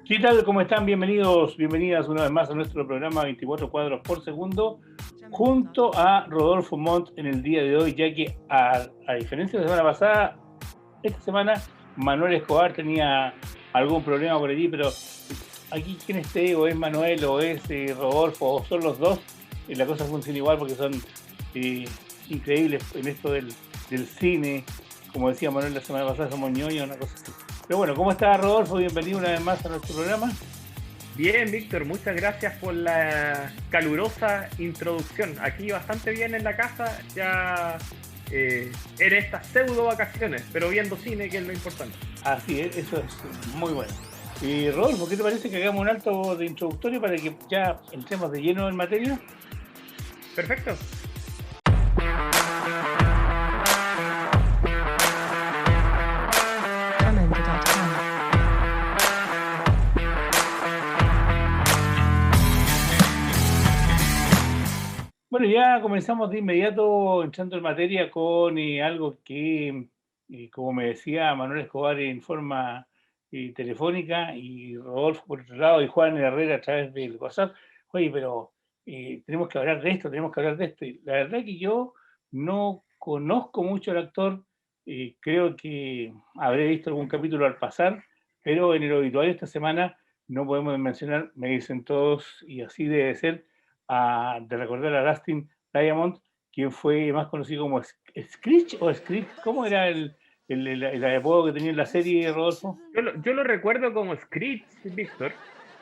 ¿Qué tal? ¿Cómo están? Bienvenidos, bienvenidas una vez más a nuestro programa 24 cuadros por segundo, junto a Rodolfo Montt en el día de hoy, ya que a diferencia de la semana pasada, esta semana Manuel Escobar tenía algún problema por allí, pero aquí quien esté, o es Manuel, o es Rodolfo, o son los dos, la cosa funciona igual porque son increíbles en esto del cine. Como decía Manuel la semana pasada, somos ñoños, una cosa así. Pero bueno, ¿cómo está Rodolfo? Bienvenido una vez más a nuestro programa. Bien, Víctor, muchas gracias por la calurosa introducción. Aquí bastante bien en la casa, ya en estas pseudo vacaciones, pero viendo cine, que es lo importante. Así es, eso es muy bueno. Y Rodolfo, ¿qué te parece que hagamos un alto de introductorio para que ya entremos de lleno en materia? Perfecto. Bueno, ya comenzamos de inmediato entrando en materia con algo que, como me decía Manuel Escobar en forma telefónica, y Rodolfo por otro lado, y Juan Herrera a través del WhatsApp. Oye, pero tenemos que hablar de esto, tenemos que hablar de esto. Y la verdad que yo no conozco mucho al actor, creo que habré visto algún capítulo al pasar, pero en el obituario esta semana no podemos mencionar, me dicen todos, y así debe ser, de recordar a Dustin Diamond, quien fue más conocido como Screech o Script. ¿Cómo era el apodo que tenía en la serie, Rodolfo? Yo lo recuerdo como Screech, Víctor.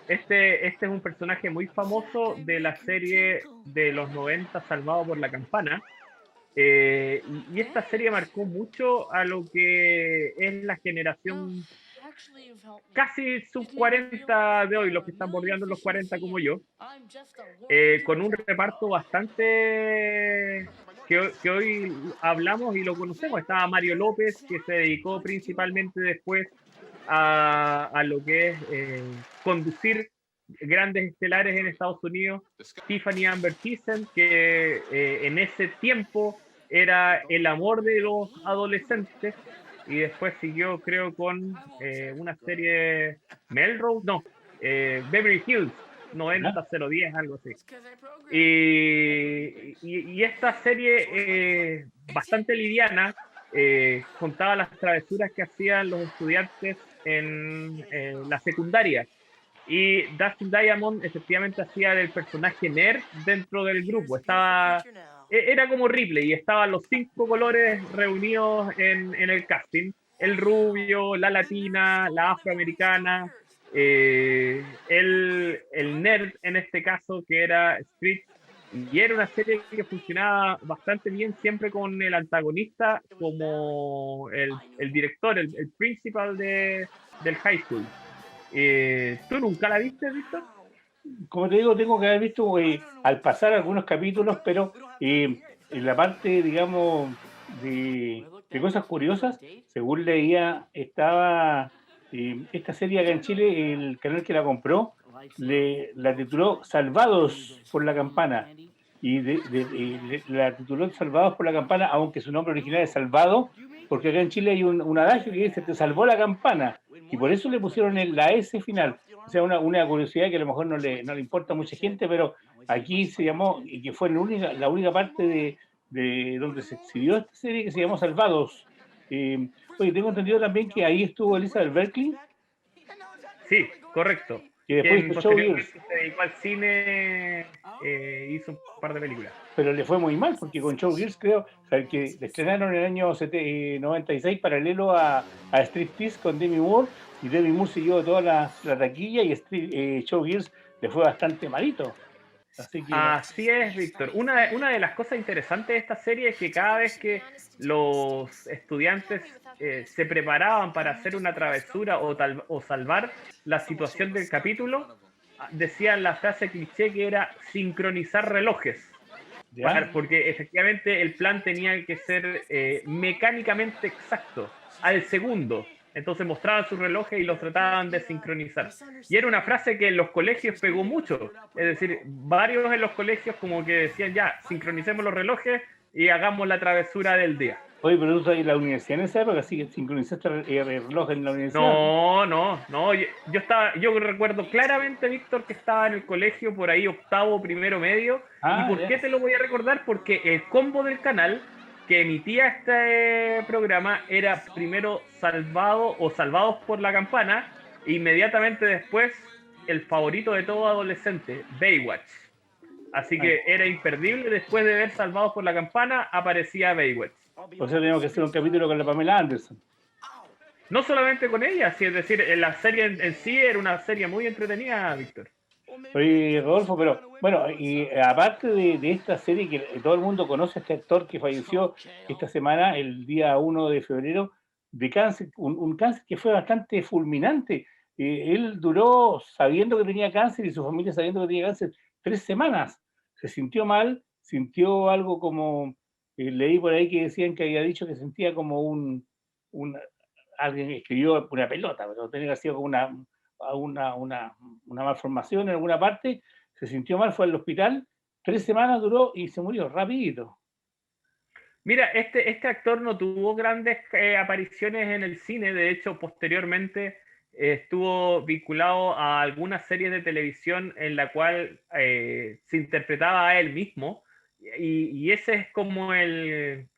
Este es un personaje muy famoso de la serie de los 90, Salvado por la Campana. Y esta serie marcó mucho a lo que es la generación casi sub 40 de hoy, los que están bordeando los 40 como yo, con un reparto bastante que hoy hablamos y lo conocemos. Estaba Mario López, que se dedicó principalmente después a lo que es conducir grandes estelares en Estados Unidos. Tiffany Amber Thiessen, que en ese tiempo era el amor de los adolescentes, y después siguió, creo, con una serie Melrose, no, Beverly Hills ¿Ya? 90010, algo así. Y esta serie, bastante liviana, contaba las travesuras que hacían los estudiantes en la secundaria. Y Dustin Diamond efectivamente hacía el personaje nerd dentro del grupo. Era como Ripley, y estaban los 5 colores reunidos en el casting: el rubio, la latina, la afroamericana, el nerd en este caso, que era Street. Y era una serie que funcionaba bastante bien, siempre con el antagonista como el director, el principal del high school. ¿Tú nunca la viste, Víctor? Como te digo, tengo que haber visto al pasar algunos capítulos, pero en la parte, digamos, de cosas curiosas, según leía, estaba esta serie acá en Chile, el canal que la compró, la tituló Salvados por la Campana. Y la tituló Salvados por la Campana, aunque su nombre original es Salvado, porque acá en Chile hay un adagio que dice: te salvó la campana, y por eso le pusieron la S final. O sea, una curiosidad que a lo mejor no le importa a mucha gente, pero aquí se llamó, y que fue la única parte de donde se exhibió esta serie, que se llamó Salvados. Oye, tengo entendido también que ahí estuvo Elizabeth Berkley, Sí, correcto. que después Quien hizo Showgirls, posteriormente se dedicó al cine, hizo un par de películas. pero le fue muy mal, porque con Showgirls creo, o sea, que le estrenaron en el año 96 paralelo a Striptease con Demi Moore, y Demi Moore siguió toda la taquilla, y Showgirls le fue bastante malito. Así que no. Así es, Víctor. Una de las cosas interesantes de esta serie es que cada vez que los estudiantes se preparaban para hacer una travesura o salvar la situación del capítulo, decían la frase cliché que era sincronizar relojes. ¿Ya? Porque efectivamente el plan tenía que ser mecánicamente exacto, al segundo. Entonces mostraban sus relojes y los trataban de sincronizar. Y era una frase que en los colegios pegó mucho. Es decir, varios en los colegios como que decían: ya, sincronicemos los relojes y hagamos la travesura del día. Oye, pero tú estás en la universidad en esa época, así que sincronizaste el reloj en la universidad. No. Yo recuerdo claramente, Víctor, que estaba en el colegio por ahí, octavo, primero, medio. ¿Y por Ya. qué te lo voy a recordar? Porque el combo del canal que emitía este programa era primero Salvado o Salvados por la Campana, e inmediatamente después el favorito de todo adolescente, Baywatch. Así que era imperdible, después de ver Salvados por la Campana, aparecía Baywatch. O sea, tenemos que hacer un capítulo con la Pamela Anderson. No solamente con ella, es decir, la serie en sí era una serie muy entretenida, Víctor. Oye, Rodolfo, pero bueno, y aparte de esta serie que todo el mundo conoce, este actor que falleció esta semana, el día 1 de febrero, de cáncer, un cáncer que fue bastante fulminante. Él duró sabiendo que tenía cáncer y su familia sabiendo que tenía cáncer 3 semanas. Se sintió mal, sintió algo como, leí por ahí que decían que había dicho que sentía como alguien escribió una pelota, pero tenía que ser como una malformación en alguna parte, se sintió mal, fue al hospital, 3 semanas duró y se murió rapidito. Mira, este actor no tuvo grandes apariciones en el cine, de hecho, posteriormente estuvo vinculado a algunas series de televisión en la cual se interpretaba a él mismo, y ese es como en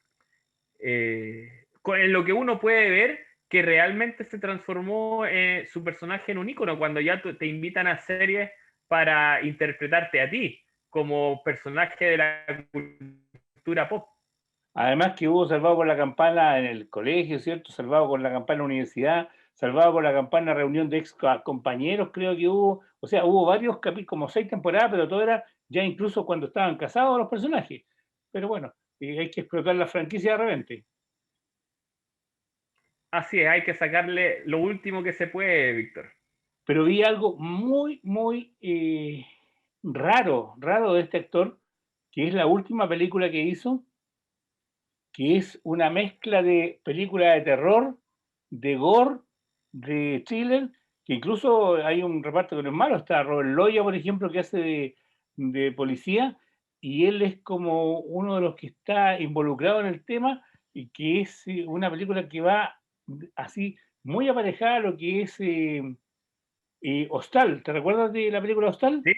lo que uno puede ver que realmente se transformó su personaje en un ícono, cuando ya te invitan a series para interpretarte a ti como personaje de la cultura pop. Además que hubo Salvado por la Campana en el colegio, ¿cierto? Salvado por la Campana en la universidad, Salvado por la Campana reunión de ex compañeros, creo que hubo. O sea, hubo varios capítulos, como 6 temporadas, pero todo era ya incluso cuando estaban casados los personajes. Pero bueno, hay que explotar la franquicia de repente. Así es, hay que sacarle lo último que se puede, Víctor. Pero vi algo muy, muy raro de este actor, que es la última película que hizo, que es una mezcla de película de terror, de gore, de thriller, que incluso hay un reparto que no es malo, está Robert Loya, por ejemplo, que hace de policía, y él es como uno de los que está involucrado en el tema, y que es una película que va así muy aparejada a lo que es Hostal. ¿Te recuerdas de la película Hostal? Sí,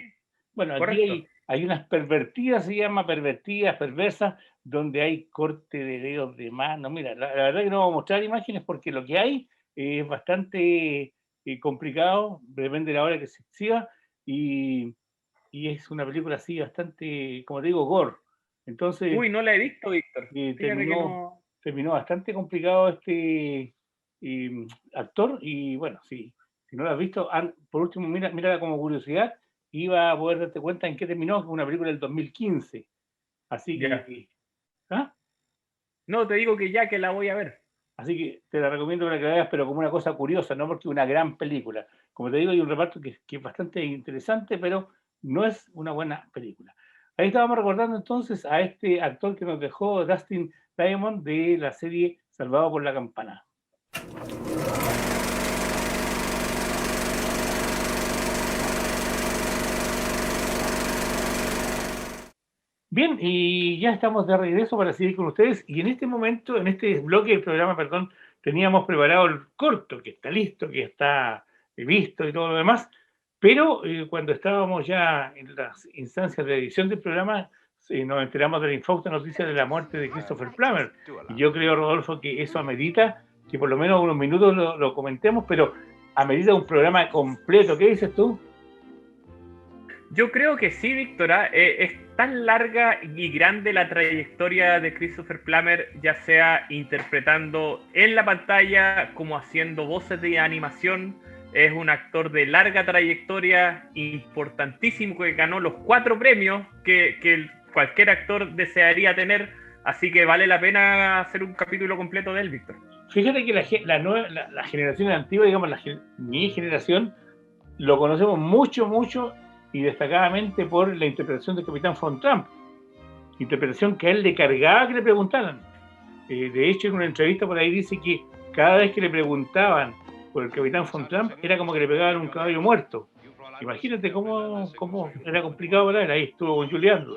Bueno, aquí correcto. hay unas pervertidas, se llama pervertidas, perversas, donde hay corte de dedos de mano. Mira, la verdad que no voy a mostrar imágenes porque lo que hay es bastante complicado, depende de la hora que se exhiba, y, y es una película así bastante, como te digo, gore. Entonces, Uy, no la he visto, Víctor. Fíjate que no. terminó bastante complicado este actor, y bueno, si no lo has visto, por último, mira como curiosidad, iba a poder darte cuenta en qué terminó, una película del 2015. Así Ya. que, ¿ah? No, te digo que ya que la voy a ver. Así que te la recomiendo para que la veas, pero como una cosa curiosa, no porque una gran película. Como te digo, hay un reparto que es bastante interesante, pero no es una buena película. Ahí estábamos recordando entonces a este actor que nos dejó Dustin Diamond de la serie Salvado por la Campana. Bien, y ya estamos de regreso para seguir con ustedes. Y en este momento, en este bloque del programa, perdón, teníamos preparado el corto, que está listo, que está visto y todo lo demás. Pero cuando estábamos ya en las instancias de edición del programa, nos enteramos de la infausta noticia de la muerte de Christopher Plummer. Y yo creo, Rodolfo, que eso amerita que por lo menos unos minutos lo comentemos, pero amerita un programa completo. ¿Qué dices tú? Yo creo que sí, Víctora. Es tan larga y grande la trayectoria de Christopher Plummer, ya sea interpretando en la pantalla como haciendo voces de animación. Es un actor de larga trayectoria, importantísimo, que ganó los 4 premios que cualquier actor desearía tener. Así que vale la pena hacer un capítulo completo de él, Víctor. Fíjate que la generación antigua, digamos, mi generación, lo conocemos mucho y destacadamente por la interpretación del Capitán Von Trump, interpretación que a él le cargaba que le preguntaran. De hecho, en una entrevista por ahí dice que cada vez que le preguntaban por el Capitán Von Trump era como que le pegaban un caballo muerto. Imagínate cómo era complicado para él. Ahí estuvo con Julián.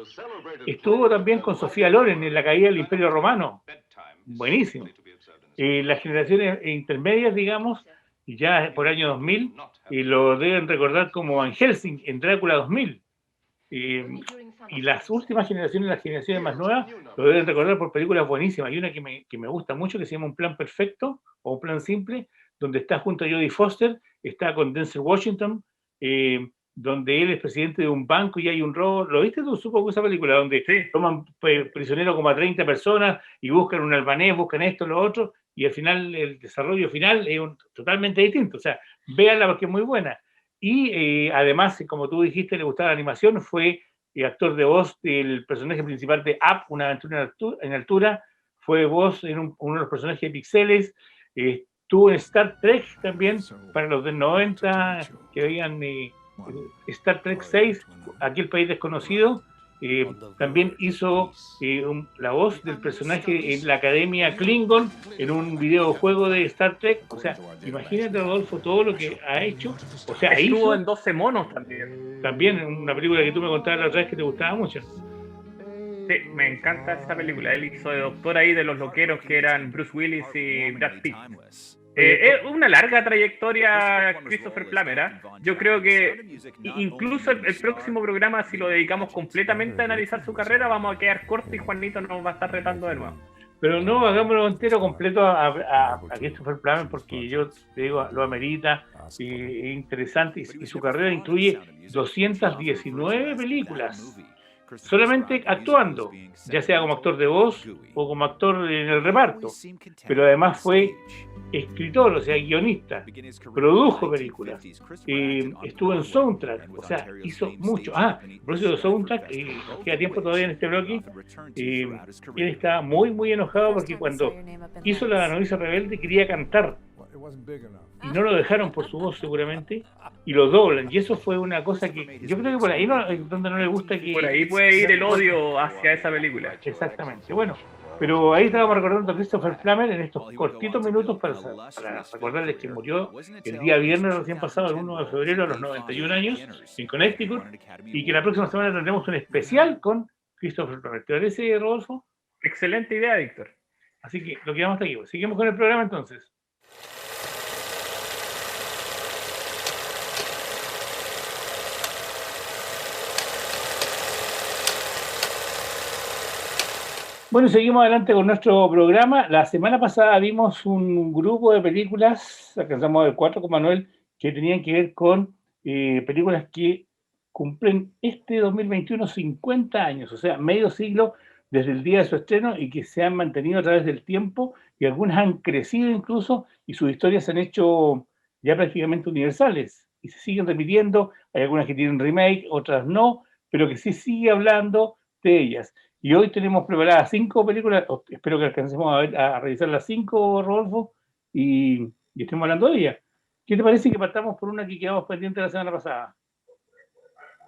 Estuvo también con Sofía Loren en La caída del Imperio Romano. buenísimo. Las generaciones intermedias, digamos, ya por año 2000, lo deben recordar como Van Helsing en Drácula 2000. Y las últimas generaciones, las generaciones más nuevas, lo deben recordar por películas buenísimas. Hay una que me gusta mucho que se llama Un Plan Perfecto o Un Plan Simple, donde está junto a Jodie Foster, está con Denzel Washington, donde él es presidente de un banco y hay un robo. ¿Lo viste tú? Supongo que esa película, donde Sí. toman prisionero como a 30 personas y buscan un albanés, buscan esto, lo otro, y al final el desarrollo final es totalmente distinto. O sea, véanla porque es muy buena. Y además, como tú dijiste, le gustaba la animación, fue actor de voz del personaje principal de Up, una aventura en altura, fue voz en uno de los personajes de Pixeles, estuvo en Star Trek también, para los del 90, que veían Star Trek 6, Aquel País Desconocido, también hizo la voz del personaje en la Academia Klingon en un videojuego de Star Trek. O sea, imagínate, Rodolfo, todo lo que ha hecho. O sea, estuvo en 12 monos también. También una película que tú me contabas la otra vez que te gustaba mucho. Sí, me encanta esa película. Él hizo de doctor ahí de los loqueros que eran Bruce Willis y Brad Pitt. Es una larga trayectoria Christopher Plummer, ¿eh? Yo creo que incluso el próximo programa, si lo dedicamos completamente a analizar su carrera, vamos a quedar corto y Juanito nos va a estar retando de nuevo. Pero no, hagámoslo entero, completo a Christopher Plummer, porque yo te digo, lo amerita, es interesante, y su carrera incluye 219 películas, solamente actuando, ya sea como actor de voz o como actor en el reparto, pero además fue escritor, o sea, guionista, produjo películas, estuvo en soundtrack, o sea, hizo mucho. Por eso de soundtrack, nos queda tiempo todavía en este bloque, él estaba muy, muy enojado porque cuando hizo La Novicia Rebelde quería cantar, y no lo dejaron por su voz seguramente, y lo doblan, y eso fue una cosa que yo creo que por ahí donde no le gusta que... Por ahí puede ir el odio hacia esa película. Exactamente, bueno, pero ahí estábamos recordando a Christopher Plummer en estos cortitos minutos para recordarles que murió el día viernes recién pasado, el 1 de febrero, a los 91 años, en Connecticut, y que la próxima semana tendremos un especial con Christopher Plummer. ¿Te parece, Rodolfo? Excelente idea, Víctor. Así que lo quedamos hasta aquí. Seguimos con el programa entonces. Bueno, seguimos adelante con nuestro programa. La semana pasada vimos un grupo de películas, alcanzamos a ver 4 con Manuel, que tenían que ver con películas que cumplen este 2021 50 años, o sea, medio siglo desde el día de su estreno y que se han mantenido a través del tiempo y algunas han crecido incluso y sus historias se han hecho ya prácticamente universales y se siguen repitiendo. Hay algunas que tienen remake, otras no, pero que sí sigue hablando de ellas. Y hoy tenemos preparadas 5 películas, espero que alcancemos a revisar las 5, Rodolfo, y estemos hablando de ellas. ¿Qué te parece que partamos por una que quedamos pendiente la semana pasada?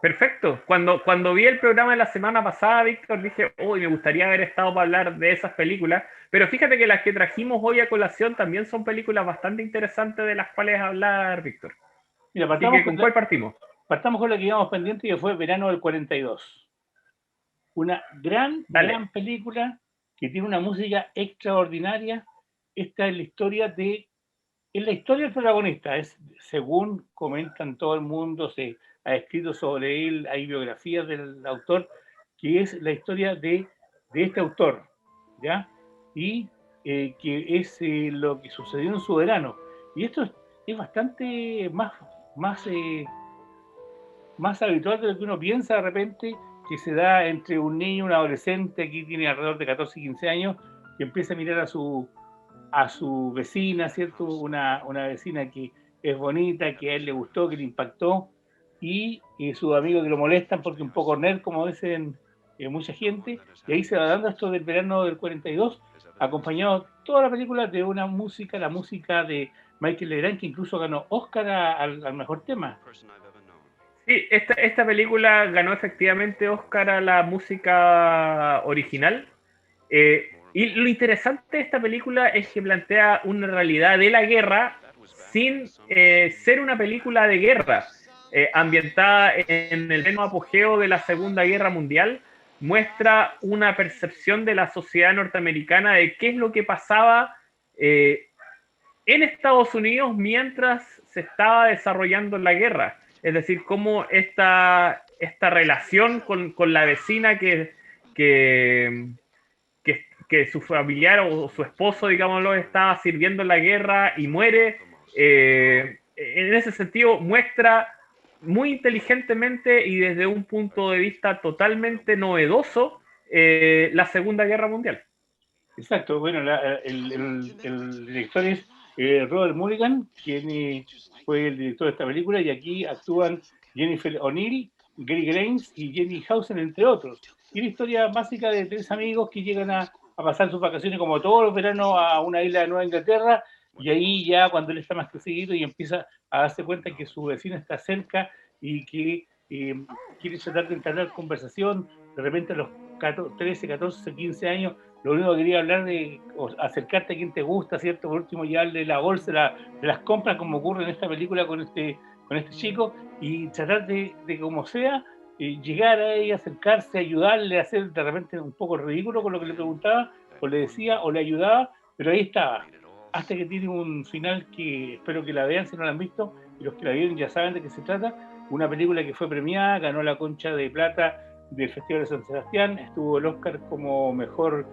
Perfecto. Cuando vi el programa de la semana pasada, Víctor, dije, me gustaría haber estado para hablar de esas películas, pero fíjate que las que trajimos hoy a colación también son películas bastante interesantes de las cuales hablar, Víctor. Mira, ¿con cuál partimos? Partamos con la que quedamos pendiente, que fue Verano del 42. Una gran película que tiene una música extraordinaria. Esta es la historia del protagonista. Según comentan todo el mundo, se ha escrito sobre él, hay biografías del autor, que es la historia de este autor, ¿ya? Y que es lo que sucedió en su verano. Y esto es bastante más habitual de lo que uno piensa de repente, que se da entre un niño y un adolescente, aquí tiene alrededor de 14 y 15 años, que empieza a mirar a su vecina, ¿cierto? Una vecina que es bonita, que a él le gustó, que le impactó, y sus amigos que lo molestan porque un poco nerd, como dicen mucha gente, y ahí se va dando esto del verano del 42, acompañado toda la película de una música, la música de Michael Legrand, que incluso ganó Oscar al mejor tema. Sí, esta película ganó efectivamente Oscar a la música original. Y lo interesante de esta película es que plantea una realidad de la guerra sin ser una película de guerra, ambientada en el pleno apogeo de la Segunda Guerra Mundial, muestra una percepción de la sociedad norteamericana de qué es lo que pasaba en Estados Unidos mientras se estaba desarrollando la guerra. Es decir, cómo esta relación con la vecina que, que su familiar o su esposo, digámoslo, estaba sirviendo en la guerra y muere. En ese sentido, muestra muy inteligentemente y desde un punto de vista totalmente novedoso la Segunda Guerra Mundial. Exacto, bueno, el director es Robert Mulligan, quien fue el director de esta película, y aquí actúan Jennifer O'Neill, Gary Graines y Jenny Hausen, entre otros. Y la historia básica de tres amigos que llegan a pasar sus vacaciones como todos los veranos a una isla de Nueva Inglaterra, y ahí ya cuando él está más crecido y empieza a darse cuenta que su vecino está cerca y que quiere tratar de entablar conversación, de repente a los 13, 14, 15 años lo único que quería hablar de acercarte a quien te gusta, ¿cierto? Por último, llevarle la bolsa de las compras, como ocurre en esta película con este chico, y tratar de como sea, llegar a ella, acercarse, ayudarle, hacer de repente un poco ridículo con lo que le preguntaba, o le decía, o le ayudaba, pero ahí estaba. Hasta que tiene un final que espero que la vean si no la han visto, y los que la vieron ya saben de qué se trata. Una película que fue premiada, ganó la Concha de Plata del Festival de San Sebastián, estuvo el Oscar como mejor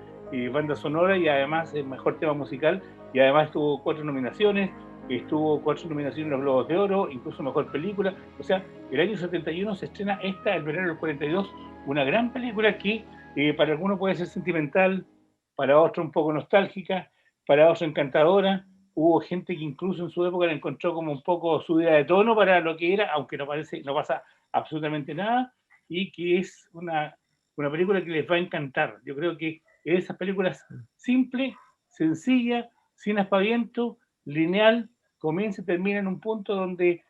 banda sonora y además el mejor tema musical, y además tuvo 4 nominaciones, estuvo 4 nominaciones en los Globos de Oro, incluso mejor película. O sea, el año 71 se estrena esta, el verano del 42, una gran película que para algunos puede ser sentimental, para otros un poco nostálgica, para otros encantadora. Hubo gente que incluso en su época la encontró como un poco subida de tono para lo que era, aunque no pasa absolutamente nada, y que es una película que les va a encantar. Yo creo que esas películas simple, sencilla, sin aspaviento, lineal, comienza y termina en un punto donde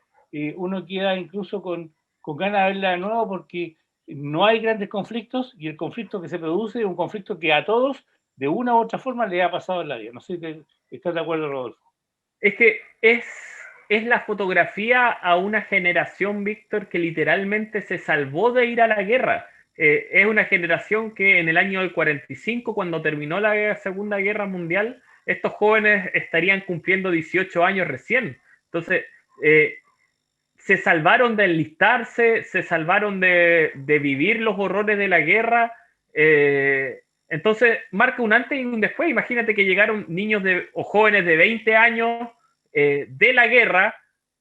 uno queda incluso con ganas de verla de nuevo porque no hay grandes conflictos y el conflicto que se produce es un conflicto que a todos de una u otra forma le ha pasado en la vida. No sé si estás de acuerdo, Rodolfo. Es que es la fotografía a una generación, Víctor, que literalmente se salvó de ir a la guerra. Es una generación que en el año del 45, cuando terminó la Segunda Guerra Mundial, estos jóvenes estarían cumpliendo 18 años recién. Entonces, se salvaron de enlistarse, se salvaron de vivir los horrores de la guerra. Entonces, marca un antes y un después. Imagínate que llegaron niños o jóvenes de 20 años de la guerra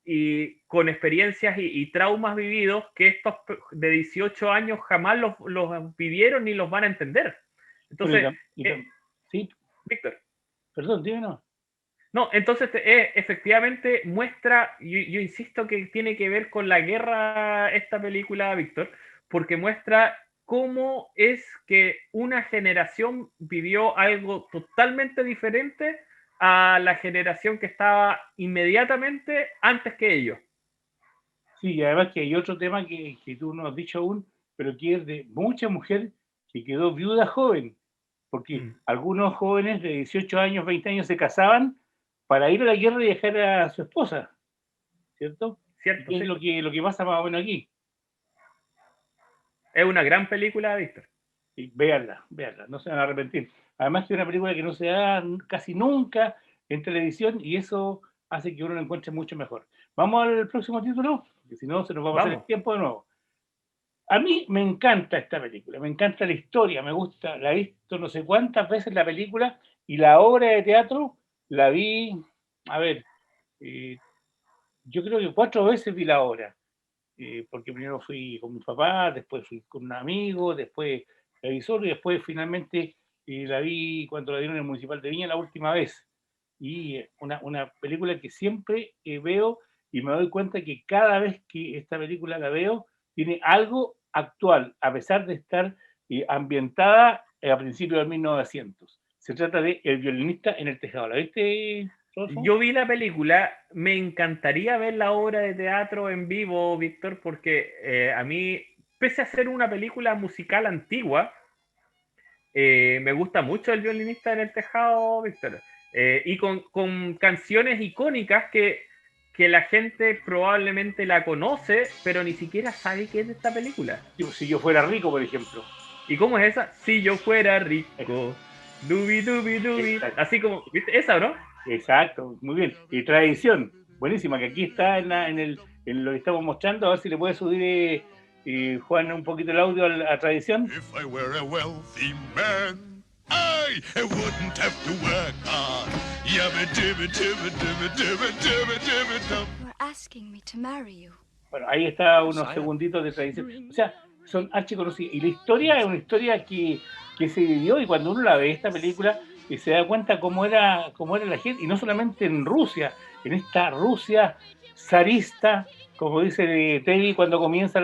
y con experiencias y traumas vividos que estos de 18 años jamás los vivieron ni los van a entender. Entonces, bueno, sí, Víctor. Perdón, dime no. No, entonces efectivamente muestra, yo insisto que tiene que ver con la guerra esta película, Víctor, porque muestra cómo es que una generación vivió algo totalmente diferente a la generación que estaba inmediatamente antes que ellos. Sí, y además que hay otro tema que tú no has dicho aún, pero que es de mucha mujer que quedó viuda joven, porque algunos jóvenes de 18 años, 20 años se casaban para ir a la guerra y dejar a su esposa, ¿cierto? ¿Cierto? Y es sí. lo que pasa más o menos aquí. Es una gran película, Víctor. Y véanla, no se van a arrepentir. Además que es una película que no se da casi nunca en televisión y eso hace que uno lo encuentre mucho mejor. ¿Vamos al próximo título? Porque si no, se nos va a pasar el tiempo de nuevo. A mí me encanta esta película, me encanta la historia, me gusta, la he visto no sé cuántas veces la película y la obra de teatro la vi, a ver, yo creo que 4 veces vi la obra, porque primero fui con mi papá, después fui con un amigo, después la vi solo y después finalmente la vi cuando la dieron en el Municipal de Viña la última vez. Y una película que siempre veo y me doy cuenta que cada vez que esta película la veo tiene algo actual, a pesar de estar ambientada a principios de 1900. Se trata de El violinista en el tejado. ¿La viste, Rodolfo? Yo vi la película, me encantaría ver la obra de teatro en vivo, Víctor, porque a mí, pese a ser una película musical antigua, me gusta mucho El violinista en el tejado, Víctor. Y con canciones icónicas que la gente probablemente la conoce, pero ni siquiera sabe qué es de esta película. Si yo fuera rico, por ejemplo. ¿Y cómo es esa? Si yo fuera rico, dubi, dubi, dubi. Exacto. Así como, ¿viste? Esa, ¿no? Exacto, muy bien. Y tradición, buenísima, que aquí está en lo que estamos mostrando. A ver si le puede subir, Juan, un poquito el audio a tradición. If I were a wealthy man, I wouldn't have to work hard. Yabba dibba dibba dibba dibba dibba dibba dum. You're asking me to marry you. Bueno, ahí está unos segunditos de tradición. O sea, son archiconocidos. Y la historia es una historia que se vivió, y cuando uno la ve, esta película, se da cuenta cómo era la gente, y no solamente en Rusia, en esta Rusia zarista, como dice Teddy cuando comienza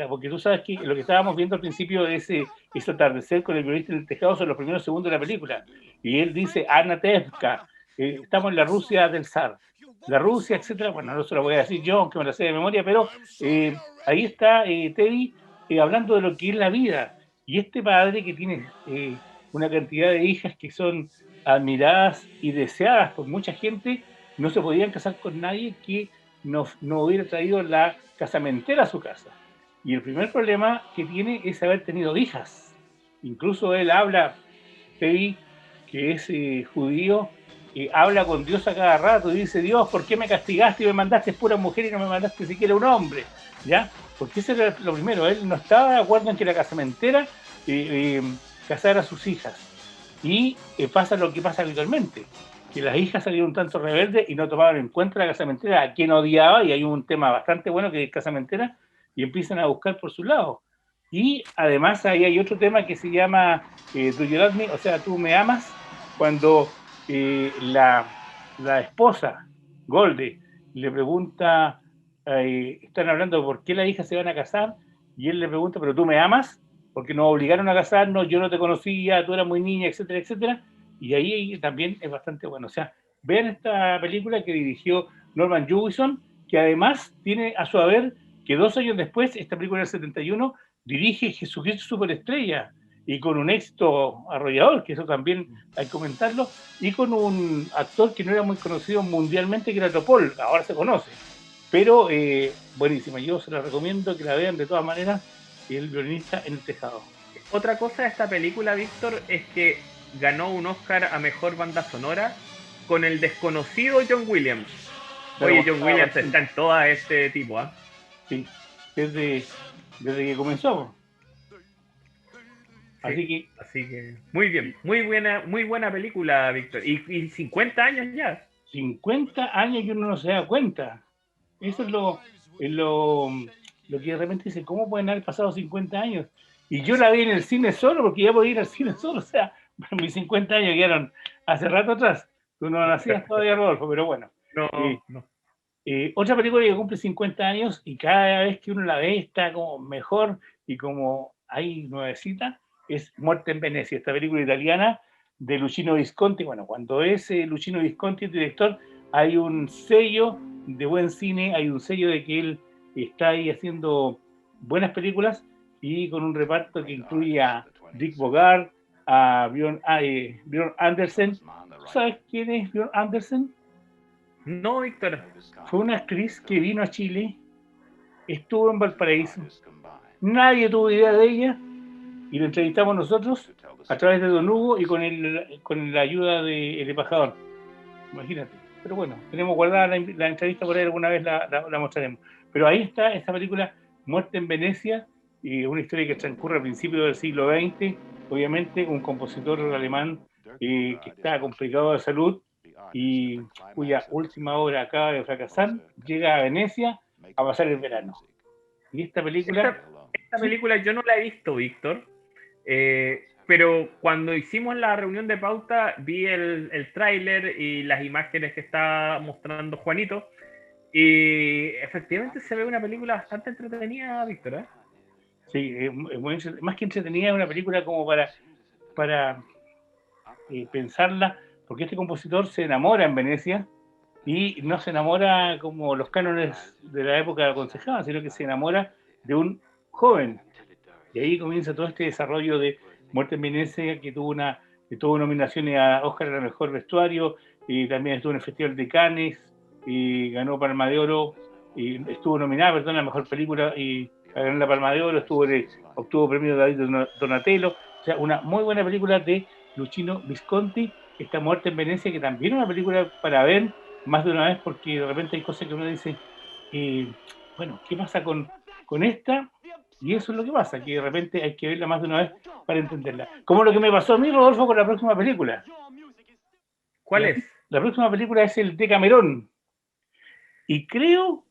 porque tú sabes que lo que estábamos viendo al principio de ese atardecer con el violista en el tejado son los primeros segundos de la película. Y él dice, Anatevka, estamos en la Rusia del zar. La Rusia, etcétera, bueno, no se lo voy a decir yo, aunque me lo sé de memoria, pero ahí está Teddy hablando de lo que es la vida. Y este padre que tiene una cantidad de hijas que son admiradas y deseadas por mucha gente, no se podían casar con nadie que no hubiera traído la casamentera a su casa. Y el primer problema que tiene es haber tenido hijas. Incluso él habla, Teddy, que es judío, habla con Dios a cada rato y dice, Dios, ¿por qué me castigaste y me mandaste pura mujer y no me mandaste siquiera un hombre? ¿Ya? Porque eso era lo primero, él no estaba de acuerdo en que la casamentera casara a sus hijas. Y pasa lo que pasa habitualmente, que las hijas salieron un tanto rebeldes y no tomaron en cuenta la casamentera, a quien odiaba, y hay un tema bastante bueno que es casamentera, y empiezan a buscar por su lado. Y además ahí hay otro tema que se llama Do You Love Me, o sea, tú me amas, cuando la esposa, Golde, le pregunta, están hablando de por qué las hijas se van a casar, y él le pregunta, ¿pero tú me amas? Porque nos obligaron a casarnos, yo no te conocía, tú eras muy niña, etcétera, etcétera. Y ahí también es bastante bueno. O sea, vean esta película que dirigió Norman Jewison, que además tiene a su haber que 2 años después, esta película del 71, dirige Jesucristo Superestrella, y con un éxito arrollador, que eso también hay que comentarlo, y con un actor que no era muy conocido mundialmente, que era Topol, ahora se conoce, pero buenísima, yo se la recomiendo que la vean de todas maneras, El violinista en el tejado. Otra cosa de esta película, Víctor, es que ganó un Oscar a Mejor Banda Sonora con el desconocido John Williams. Oye, John Williams está en toda este tipo, ¿ah? Sí, desde que comenzó. Sí, así que muy bien, muy buena película, Víctor. Y 50 años ya. 50 años y uno no se da cuenta. Eso es lo que de repente dice, ¿cómo pueden haber pasado 50 años? Y yo la vi en el cine solo, porque ya podía ir al cine solo. O sea, mis 50 años quedaron hace rato atrás. Tú no nacías todavía, Rodolfo, pero bueno. No. Otra película que cumple 50 años y cada vez que uno la ve está como mejor y como hay nuevecita, es Muerte en Venecia, esta película italiana de Luchino Visconti. Bueno, cuando es Luchino Visconti el director, hay un sello de buen cine, hay un sello de que él está ahí haciendo buenas películas, y con un reparto que incluye a Dick Bogart, a Björn Andersen. ¿Sabes quién es Björn Andersen? No, Víctor. Fue una actriz que vino a Chile, estuvo en Valparaíso, nadie tuvo idea de ella, y la entrevistamos nosotros a través de Don Hugo y con la ayuda del embajador. Imagínate. Pero bueno, tenemos guardada la entrevista por ahí, alguna vez la mostraremos. Pero ahí está esta película, Muerte en Venecia, una historia que transcurre a principios del siglo XX, obviamente, un compositor alemán que está complicado de salud y cuya última obra acaba de fracasar, llega a Venecia a pasar el verano. Y esta película... Esta película yo no la he visto, Víctor, pero cuando hicimos la reunión de pauta vi el tráiler y las imágenes que está mostrando Juanito, y efectivamente se ve una película bastante entretenida, Víctor, ¿eh? Sí, más que entretenida, es una película como para pensarla, porque este compositor se enamora en Venecia, y no se enamora como los cánones de la época aconsejaban, sino que se enamora de un joven. Y ahí comienza todo este desarrollo de Muerte en Venecia, que tuvo nominaciones a Oscar al mejor vestuario, y también estuvo en el Festival de Cannes, y ganó Palma de Oro, y estuvo nominada, a mejor película, y ganó la Palma de Oro, obtuvo premio David Donatello, o sea, una muy buena película de Luchino Visconti, esta Muerte en Venecia, que también es una película para ver más de una vez, porque de repente hay cosas que uno dice, bueno, ¿qué pasa con esta? Y eso es lo que pasa, que de repente hay que verla más de una vez para entenderla. Como lo que me pasó a mí, Rodolfo, con la próxima película. ¿Cuál es? La próxima película es el Decamerón. Y creo,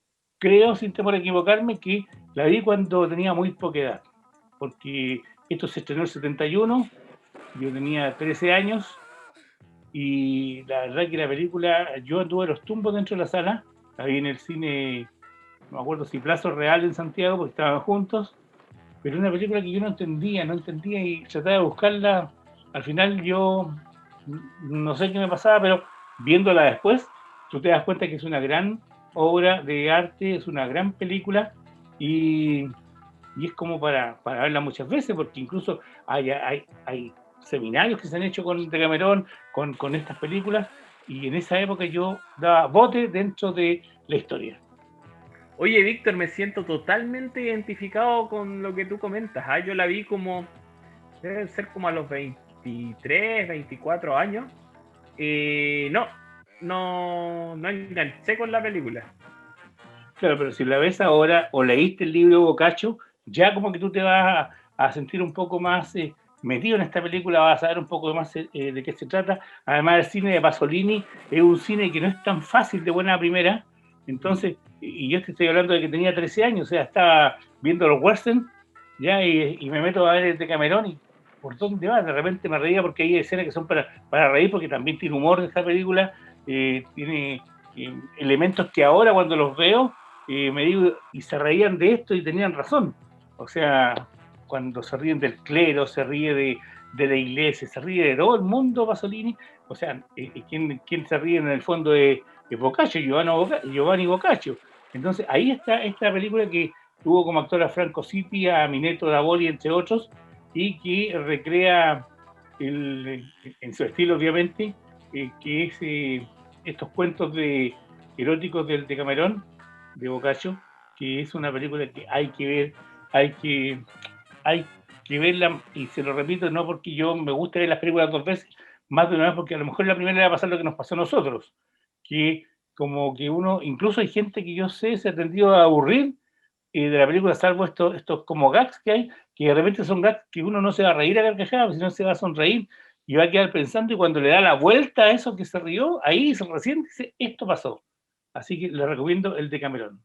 sin temor a equivocarme, que la vi cuando tenía muy poca edad. Porque esto se estrenó en el 71, yo tenía 13 años, y la verdad que la película, yo anduve los tumbos dentro de la sala, la vi en el cine, no me acuerdo si Plaza Real en Santiago, porque estaban juntos, pero una película que yo no entendía y trataba de buscarla. Al final yo no sé qué me pasaba, pero viéndola después, tú te das cuenta que es una gran obra de arte, es una gran película y, y es como para verla muchas veces, porque incluso hay seminarios que se han hecho con Decamerón, con estas películas, y en esa época yo daba bote dentro de la historia. Oye, Víctor, me siento totalmente identificado con lo que tú comentas. Yo la vi debe ser como a los 23, 24 años. Y no enganché con la película. Claro, pero si la ves ahora o leíste el libro Boccaccio, ya como que tú te vas a sentir un poco más metido en esta película, vas a saber un poco más de qué se trata. Además, el cine de Pasolini es un cine que no es tan fácil de buena primera. Entonces, y yo te estoy hablando de que tenía 13 años, o sea, estaba viendo los western, ya, y me meto a ver el Decamerón y por dónde va, de repente me reía porque hay escenas que son para reír, porque también tiene humor esta película, tiene elementos que ahora cuando los veo, me digo, y se reían de esto y tenían razón. O sea, cuando se ríen del clero, se ríe de la iglesia, se ríe de todo el mundo, Pasolini. O sea, ¿quién se ríe en el fondo de Boccaccio? Giovanni Boccaccio. Entonces, ahí está esta película que tuvo como actor a Franco Ziti, a Minetto Davoli, entre otros, y que recrea en su estilo, obviamente, que es estos cuentos eróticos del Decamerón, de Boccaccio, que es una película que hay que ver, hay que, hay que verla, y se lo repito, no porque yo me guste ver las películas dos veces, más de una vez, porque a lo mejor la primera le va a pasar lo que nos pasó a nosotros, que como que uno, incluso hay gente que yo sé se ha tendido a aburrir de la película, salvo estos como gags que hay, que de repente son gags que uno no se va a reír a carcajadas, sino se va a sonreír y va a quedar pensando, y cuando le da la vuelta a eso que se rió, ahí recién dice, esto pasó. Así que le recomiendo el Decamerón.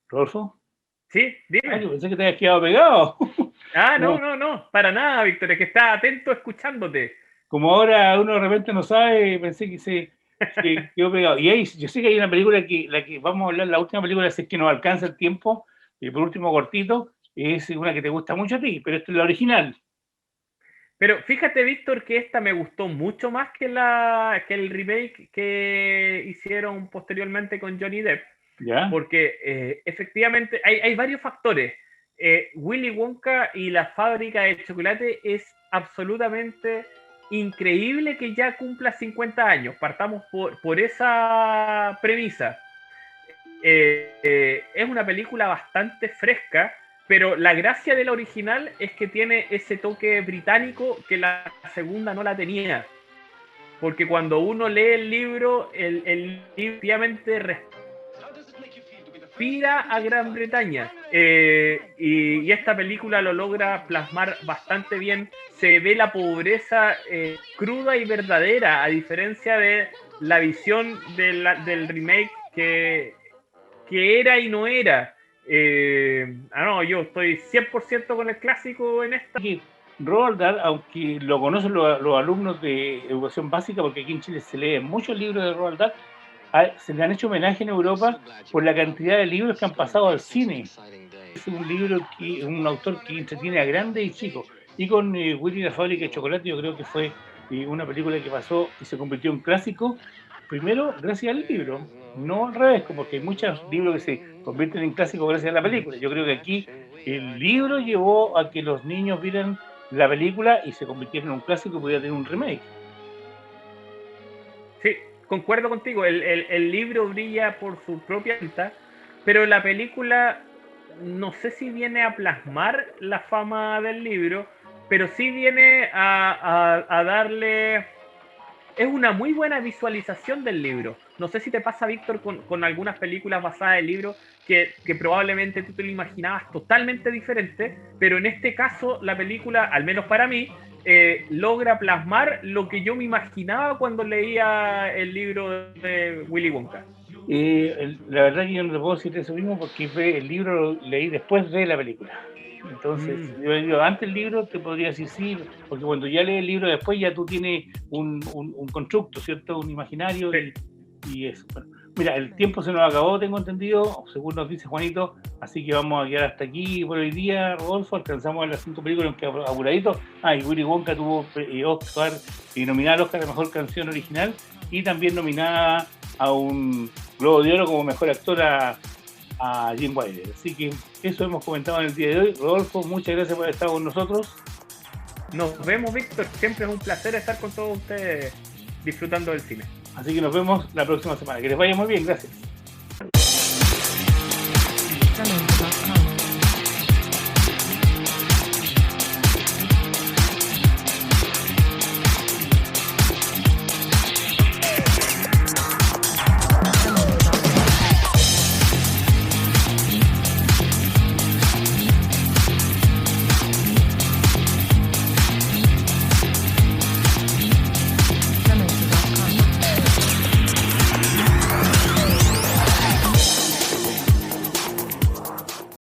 ¿Rodolfo? Sí, dime. Yo pensé que te habías quedado pegado. No, para nada, Víctor, es que estaba atento escuchándote. Como ahora uno de repente no sabe, pensé que se quedó pegado. Y ahí, yo sé que hay una película la que vamos a hablar, la última película, si es que nos alcanza el tiempo, y por último cortito, es una que te gusta mucho a ti, pero esta es la original. Pero fíjate, Víctor, que esta me gustó mucho más que el remake que hicieron posteriormente con Johnny Depp. ¿Ya? Porque efectivamente hay varios factores. Willy Wonka y la fábrica de chocolate es absolutamente increíble que ya cumpla 50 años. Partamos por esa premisa. Es una película bastante fresca, pero la gracia de la original es que tiene ese toque británico que la segunda no la tenía. Porque cuando uno lee el libro, el libro obviamente respira a Gran Bretaña. Y esta película lo logra plasmar bastante bien. Se ve la pobreza cruda y verdadera, a diferencia de la visión del remake que era y no era. Yo estoy 100% con el clásico en esta. Roald Dahl, aunque lo conocen los alumnos de educación básica, porque aquí en Chile se leen muchos libros de Roald Dahl, se le han hecho homenaje en Europa por la cantidad de libros que han pasado al cine. Es un autor que entretiene a grandes y chicos. Y con Willy la fábrica de chocolate, yo creo que fue una película que pasó y se convirtió en clásico, primero gracias al libro, no al revés, porque hay muchos libros que se convierten en clásicos gracias a la película. Yo creo que aquí el libro llevó a que los niños vieran la película y se convirtieron en un clásico y podía tener un remake. Sí, concuerdo contigo. El libro brilla por su propia cuenta, pero la película no sé si viene a plasmar la fama del libro, pero sí viene a darle... Es una muy buena visualización del libro. No sé si te pasa, Víctor, con algunas películas basadas en libros que probablemente tú te lo imaginabas totalmente diferente, pero en este caso la película, al menos para mí, logra plasmar lo que yo me imaginaba cuando leía el libro de Willy Wonka. La verdad que yo no te puedo decir eso mismo porque el libro lo leí después de la película. Entonces, yo antes del libro te podría decir sí, porque cuando ya lees el libro después ya tú tienes un constructo, ¿cierto? Un imaginario Sí. y eso. Bueno, mira, el tiempo se nos acabó, tengo entendido, según nos dice Juanito, así que vamos a quedar hasta aquí por hoy día, Rodolfo. Alcanzamos a las 5 películas, que apuradito. Y Willy Wonka tuvo Oscar y nominada al Oscar de Mejor Canción Original y también nominada a un Globo de Oro como Mejor Actora a Jim Wilder. Así que eso hemos comentado en el día de hoy. Rodolfo, muchas gracias por estar con nosotros. Nos vemos, Víctor. Siempre es un placer estar con todos ustedes disfrutando del cine. Así que nos vemos la próxima semana. Que les vaya muy bien. Gracias.